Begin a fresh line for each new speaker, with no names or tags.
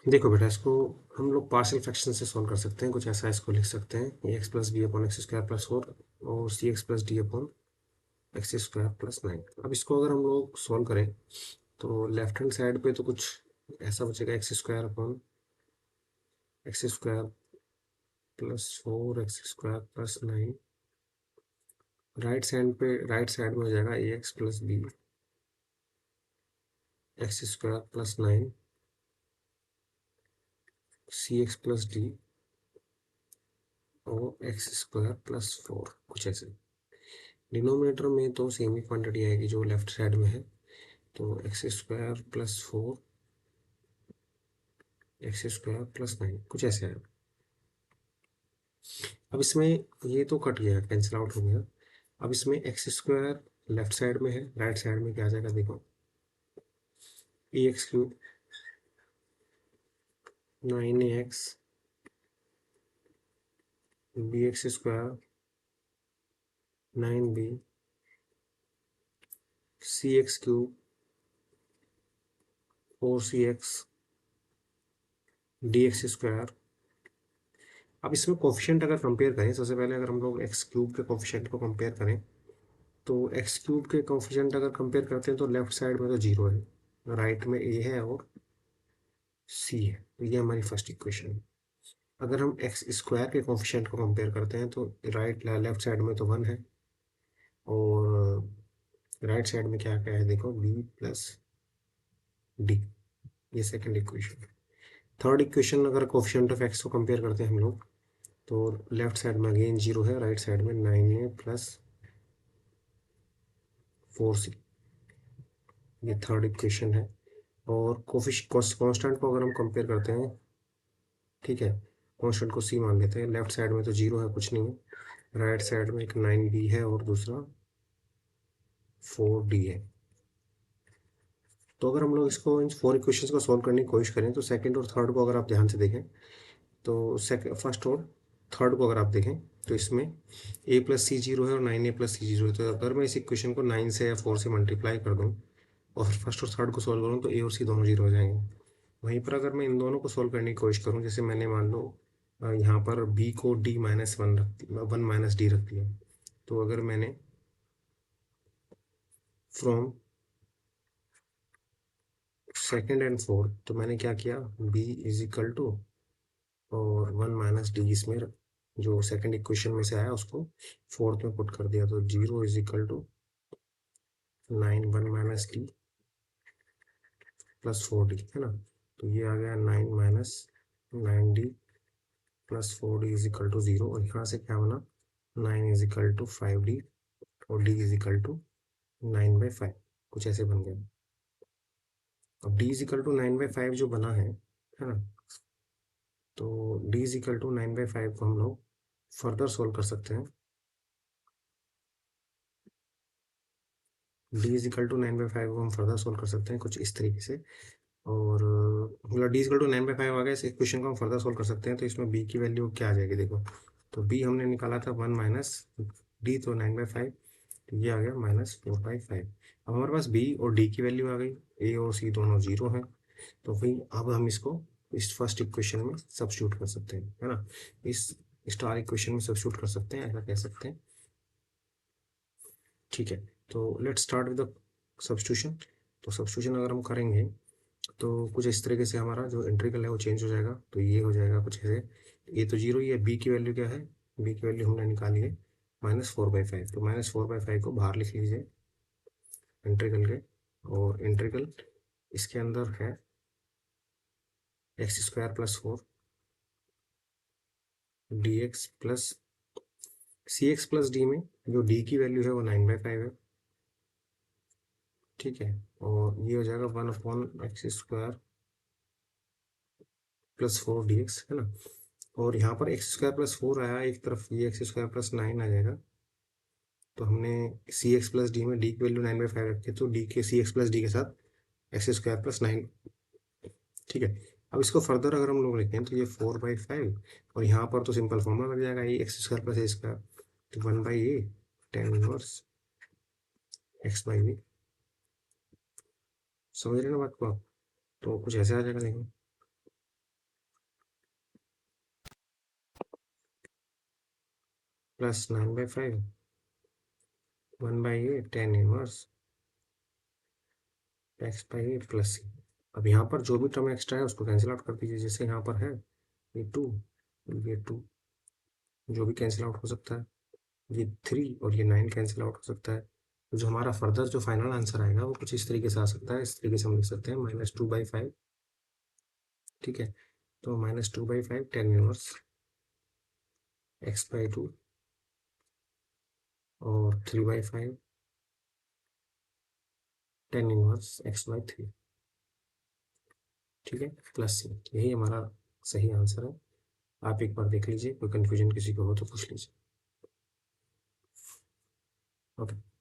देखो बेटा, इसको हम लोग पार्शियल फ्रैक्शन से सॉल्व कर सकते हैं। कुछ ऐसा इसको लिख सकते हैं, A x plus B upon x square plus 4 और C x plus D upon x square plus 9। अब इसको अगर हम लोग सॉल्व करें तो लेफ्ट हैंड साइड पे तो कुछ ऐसा बचेगा, x square upon x square plus 4 x square plus 9। Right side में हो जाएगा a x plus b x square plus 9 c x plus d और एक्स स्क्वायर प्लस 4, कुछ ऐसे। डिनोमिनेटर में तो सेम ही क्वांटिटी आएगी जो लेफ्ट साइड में है, तो x square plus 4 x square plus 9, कुछ ऐसे आएगा। अब इसमें ये तो कट गया, कैंसिल आउट हो गया। अब इसमें एक्स स्क्वायर लेफ्ट साइड में है, राइट साइड में क्या आ जाएगा देखो, a x cube 9 x b x square 9 b c x cube 4 c x d x square. अब इसमें कोफिशिएंट अगर कंपेयर करें, सबसे पहले अगर हम लोग एक्स क्यूब के कोफिशिएंट को कंपेयर करें तो एक्स क्यूब के कोफिशिएंट अगर कंपेयर करते हैं तो लेफ्ट साइड में तो 0 है, राइट में ए है और सी है, तो ये हमारी फर्स्ट इक्वेशन है। अगर हम एक्स स्क्वायर के कोफिशिएंट को कंपेयर करते हैं तो लेफ्ट साइड में तो 1 है और राइट साइड में क्या क्या है देखो, बी प्लस डी, ये सेकंड इक्वेशन। थर्ड इक्वेशन अगर कोफिशिएंट ऑफ एक्स को कंपेयर करते हैं हम लोग तो लेफ्ट साइड में अगेन 0 है, राइट साइड में 9a प्लस 4c, ये थर्ड इक्वेशन है। और कांस्टेंट को अगर हम कंपेयर करते हैं, ठीक है, कांस्टेंट को c मान लेते हैं। लेफ्ट साइड में तो 0 है, कुछ नहीं है, राइट साइड में एक 9b है और दूसरा 4d है। तो अगर हम लोग इसको इन 4 इक्वेशंस को सॉल्व करने की कोशिश करें तो सेकंड और थर्ड को अगर आप ध्यान से देखें तो फर्स्ट और थर्ड को अगर आप देखें तो इसमें a प्लस सी 0 है और 9a प्लस सी 0 है। तो अगर मैं इस इक्वेशन को 9 से या 4 से मल्टीप्लाई कर दूँ और फिर फर्स्ट और थर्ड को सॉल्व करूँ तो ए और सी दोनों 0 हो जाएंगे। वहीं पर अगर मैं इन दोनों को सॉल्व करने की कोशिश करूँ, जैसे मैंने मान लो यहाँ पर b को वन माइनस डी रख दिया, तो अगर मैंने फ्रॉम सेकेंड एंड फोर्थ, तो मैंने क्या किया, b इज इक्वल टू और 1 - डी इसमें जो सेकंड इक्वेशन में से आया उसको फोर्थ में पुट कर दिया, तो 0 is equal to 9 1 - D plus 4d, है ना। तो ये आ गया 9 - 9d plus 4d is equal to 0, और यहाँ से क्या बना, 9 इज इक्वल टू 5d और d इज इक्वल टू 9/5, कुछ ऐसे बन गया। अब d इज इक्वल टू 9/5 जो बना है ना, तो d इज इक्वल टू 9/5 को हम लोग फर्दर सोल्व कर सकते हैं। d इज इक्वल टू 9/5 को हम फर्दर सोल्व कर सकते हैं कुछ इस तरीके से। और मतलब डी इक्वल टू 9/5 आ गया, इस इक्वेशन को हम फर्दर सोल्व कर सकते हैं। तो इसमें बी की वैल्यू क्या आ जाएगी देखो, तो बी हमने निकाला था 1 माइनस डी, तो 9/5, तो ये आ गया -4/5। अब हमारे पास बी और डी की वैल्यू आ गई, ए और सी दोनों 0 हैं, तो वही अब हम इसको इस फर्स्ट इक्वेशन में सब्स्टिट्यूट कर सकते हैं, है ना। इस स्टार इक्वेशन में सब्स्टिट्यूट कर सकते हैं, ऐसा कह सकते हैं, ठीक है। तो let's start with the substitution. तो सब्स्टिट्यूशन अगर हम करेंगे तो कुछ इस तरीके से हमारा जो इंटीग्रल है वो चेंज हो जाएगा, तो ये हो जाएगा कुछ ऐसे, ए तो 0 ही है, बी की वैल्यू क्या है, बी की वैल्यू हमने निकाली है -4/5, तो -4/5 को बाहर लिख लीजिए इंटीग्रल के, और इंटीग्रल इसके अंदर है x² + 4 dx प्लस cx+d में जो d की वैल्यू है वो 9/5 है, ठीक है। और ये हो जाएगा 1/x² + 4 dx, है ना। और यहाँ पर x² + 4 आया एक तरफ, ये x² + 9 आ जाएगा, तो हमने cx+d में d की वैल्यू 9/5 रखी, तो d के cx+d के साथ x² + 9, ठीक है। अब इसको फर्दर अगर हम लोग लिखें तो ये 4/5, और यहाँ पर तो सिंपल फॉर्मूला लग जाएगा, ये x² + a², तो 1/a tan इनवर्स x/b, समझ रहे ना बात को आप। तो कुछ ऐसे आ जाएगा देखो, plus 9/5 1/8 tan inverse x/8 plus c। अब यहाँ पर जो भी टर्म एक्स्ट्रा है उसको कैंसिल आउट कर दीजिए। जैसे यहाँ पर है ये 2, ये 2 जो भी कैंसिल आउट हो सकता है, ये 3 और ये 9 कैंसिल आउट हो सकता है। तो जो हमारा फर्दर जो फाइनल आंसर आएगा वो कुछ इस तरीके से आ सकता है। इस तरीके से हम लिख सकते हैं -2/5। ठीक है, तो -2/5 tan इनवर्स x/2 और 3/5 tan इनवर्स x/3। ठीक है, प्लस c, यही हमारा सही आंसर है। आप एक बार देख लीजिए, कोई कंफ्यूजन किसी को हो तो पूछ लीजिए। ओके।